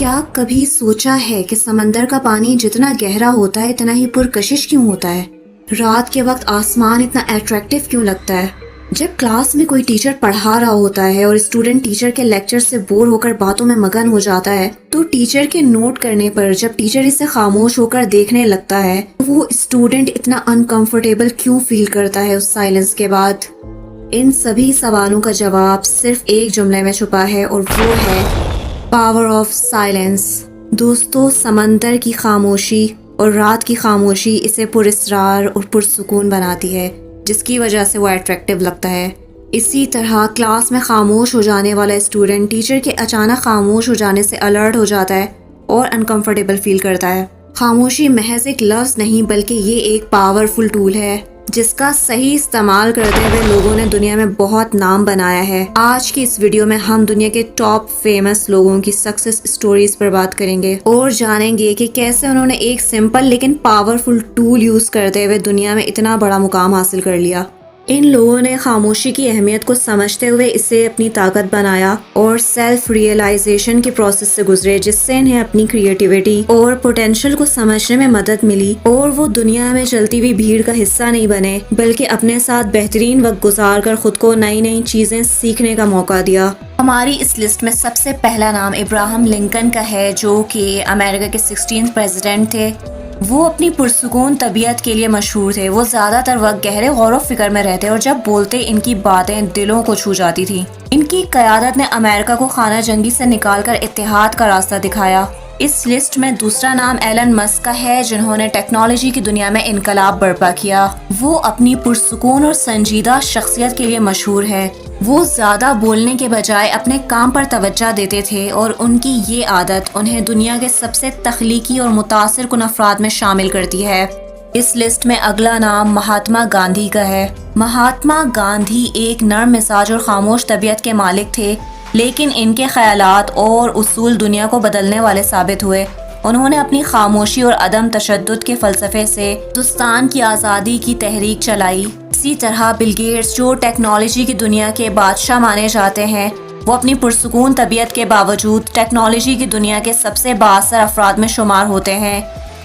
کیا کبھی سوچا ہے کہ سمندر کا پانی جتنا گہرا ہوتا ہے اتنا ہی پرکشش کیوں ہوتا ہے؟ رات کے وقت آسمان اتنا اٹریکٹیو کیوں لگتا ہے؟ جب کلاس میں کوئی ٹیچر پڑھا رہا ہوتا ہے اور اسٹوڈنٹ ٹیچر کے لیکچر سے بور ہو کر باتوں میں مگن ہو جاتا ہے تو ٹیچر کے نوٹ کرنے پر جب ٹیچر اسے خاموش ہو کر دیکھنے لگتا ہے وہ اسٹوڈنٹ اتنا انکمفرٹیبل کیوں فیل کرتا ہے اس سائلنس کے بعد؟ ان سبھی سوالوں کا جواب صرف ایک جملے میں چھپا ہے اور وہ ہے پاور آف سائلنس۔ دوستو، سمندر کی خاموشی اور رات کی خاموشی اسے پراسرار اور پرسکون بناتی ہے، جس کی وجہ سے وہ اٹریکٹیو لگتا ہے۔ اسی طرح کلاس میں خاموش ہو جانے والا اسٹوڈنٹ ٹیچر کے اچانک خاموش ہو جانے سے الرٹ ہو جاتا ہے اور انکمفرٹیبل فیل کرتا ہے۔ خاموشی محض ایک لفظ نہیں بلکہ یہ ایک پاورفل ٹول ہے جس کا صحیح استعمال کرتے ہوئے لوگوں نے دنیا میں بہت نام بنایا ہے۔ آج کی اس ویڈیو میں ہم دنیا کے ٹاپ فیمس لوگوں کی سکسیس سٹوریز پر بات کریں گے اور جانیں گے کہ کیسے انہوں نے ایک سمپل لیکن پاورفل ٹول یوز کرتے ہوئے دنیا میں اتنا بڑا مقام حاصل کر لیا۔ ان لوگوں نے خاموشی کی اہمیت کو سمجھتے ہوئے اسے اپنی طاقت بنایا اور سیلف ریئلائزیشن کے پروسیس سے گزرے، جس سے انہیں اپنی کریٹیوٹی اور پوٹینشل کو سمجھنے میں مدد ملی اور وہ دنیا میں چلتی ہوئی بھیڑ کا حصہ نہیں بنے بلکہ اپنے ساتھ بہترین وقت گزار کر خود کو نئی نئی چیزیں سیکھنے کا موقع دیا۔ ہماری اس لسٹ میں سب سے پہلا نام ابراہم لنکن کا ہے، جو کہ امریکہ کے 16 پریزیڈنٹ تھے۔ وہ اپنی پرسکون طبیعت کے لیے مشہور تھے۔ وہ زیادہ تر وقت گہرے غور و فکر میں رہتے اور جب بولتے ان کی باتیں دلوں کو چھو جاتی تھی۔ ان کی قیادت نے امریکہ کو خانہ جنگی سے نکال کر اتحاد کا راستہ دکھایا۔ اس لسٹ میں دوسرا نام ایلن مسک کا ہے، جنہوں نے ٹیکنالوجی کی دنیا میں انقلاب برپا کیا۔ وہ اپنی پرسکون اور سنجیدہ شخصیت کے لیے مشہور ہے۔ وہ زیادہ بولنے کے بجائے اپنے کام پر توجہ دیتے تھے اور ان کی یہ عادت انہیں دنیا کے سب سے تخلیقی اور متاثر کن افراد میں شامل کرتی ہے۔ اس لسٹ میں اگلا نام مہاتما گاندھی کا ہے۔ مہاتما گاندھی ایک نرم مزاج اور خاموش طبیعت کے مالک تھے، لیکن ان کے خیالات اور اصول دنیا کو بدلنے والے ثابت ہوئے۔ انہوں نے اپنی خاموشی اور عدم تشدد کے فلسفے سے ہندوستان کی آزادی کی تحریک چلائی۔ اسی طرح بل گیٹس، جو ٹیکنالوجی کی دنیا کے بادشاہ مانے جاتے ہیں، وہ اپنی پرسکون طبیعت کے باوجود ٹیکنالوجی کی دنیا کے سب سے بااثر افراد میں شمار ہوتے ہیں۔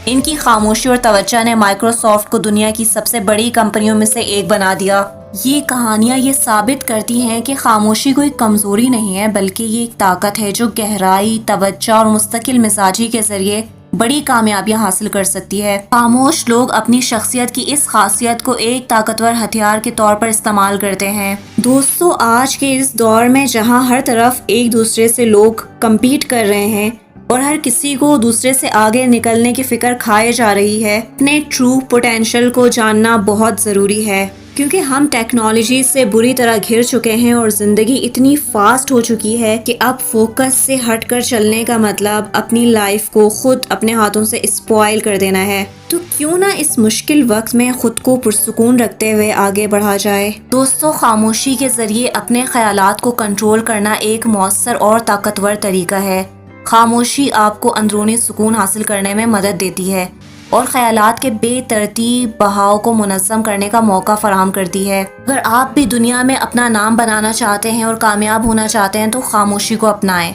ان کی خاموشی اور توجہ نے مائکروسافٹ کو دنیا کی سب سے بڑی کمپنیوں میں سے ایک بنا دیا۔ یہ کہانیاں یہ ثابت کرتی ہیں کہ خاموشی کوئی کمزوری نہیں ہے بلکہ یہ ایک طاقت ہے جو گہرائی، توجہ اور مستقل مزاجی کے ذریعے بڑی کامیابیاں حاصل کر سکتی ہے۔ خاموش لوگ اپنی شخصیت کی اس خاصیت کو ایک طاقتور ہتھیار کے طور پر استعمال کرتے ہیں۔ دوستو، آج کے اس دور میں جہاں ہر طرف ایک دوسرے سے لوگ کمپیٹ کر رہے ہیں اور ہر کسی کو دوسرے سے آگے نکلنے کی فکر کھائے جا رہی ہے، اپنے ٹرو پوٹینشل کو جاننا بہت ضروری ہے، کیونکہ ہم ٹیکنالوجی سے بری طرح گھر چکے ہیں اور زندگی اتنی فاسٹ ہو چکی ہے کہ اب فوکس سے ہٹ کر چلنے کا مطلب اپنی لائف کو خود اپنے ہاتھوں سے اسپوائل کر دینا ہے۔ تو کیوں نہ اس مشکل وقت میں خود کو پرسکون رکھتے ہوئے آگے بڑھا جائے۔ دوستو، خاموشی کے ذریعے اپنے خیالات کو کنٹرول کرنا ایک مؤثر اور طاقتور طریقہ ہے۔ خاموشی آپ کو اندرونی سکون حاصل کرنے میں مدد دیتی ہے اور خیالات کے بے ترتیب بہاؤ کو منظم کرنے کا موقع فراہم کرتی ہے۔ اگر آپ بھی دنیا میں اپنا نام بنانا چاہتے ہیں اور کامیاب ہونا چاہتے ہیں تو خاموشی کو اپنائیں۔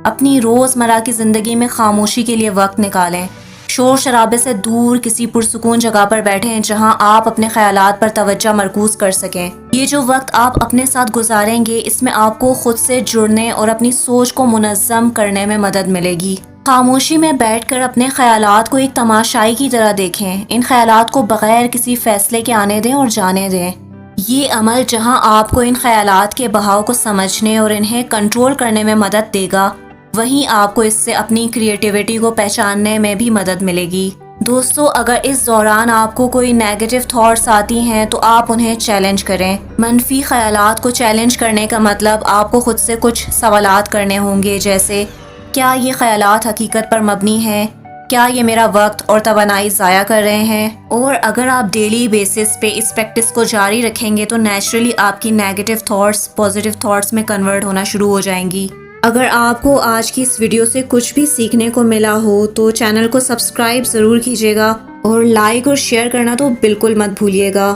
اپنی روزمرہ کی زندگی میں خاموشی کے لیے وقت نکالیں۔ شور شرابے سے دور کسی پرسکون جگہ پر بیٹھیں جہاں آپ اپنے خیالات پر توجہ مرکوز کر سکیں۔ یہ جو وقت آپ اپنے ساتھ گزاریں گے، اس میں آپ کو خود سے جڑنے اور اپنی سوچ کو منظم کرنے میں مدد ملے گی۔ خاموشی میں بیٹھ کر اپنے خیالات کو ایک تماشائی کی طرح دیکھیں۔ ان خیالات کو بغیر کسی فیصلے کے آنے دیں اور جانے دیں۔ یہ عمل جہاں آپ کو ان خیالات کے بہاؤ کو سمجھنے اور انہیں کنٹرول کرنے میں مدد دے گا، وہیں آپ کو اس سے اپنی کریٹیوٹی کو پہچاننے میں بھی مدد ملے گی۔ دوستو، اگر اس دوران آپ کو کوئی نیگیٹو تھاٹس آتی ہیں تو آپ انہیں چیلنج کریں۔ منفی خیالات کو چیلنج کرنے کا مطلب آپ کو خود سے کچھ سوالات کرنے ہوں گے، جیسے کیا یہ خیالات حقیقت پر مبنی ہیں؟ کیا یہ میرا وقت اور توانائی ضائع کر رہے ہیں؟ اور اگر آپ ڈیلی بیسس پہ اس پریکٹس کو جاری رکھیں گے تو نیچرلی آپ کی نیگیٹو تھاٹس پازیٹیو تھاٹس میں کنورٹ ہونا شروع ہو جائیں گی۔ اگر آپ کو آج کی اس ویڈیو سے کچھ بھی سیکھنے کو ملا ہو تو چینل کو سبسکرائب ضرور کیجیے گا اور لائک اور شیئر کرنا تو بالکل مت بھولیے گا۔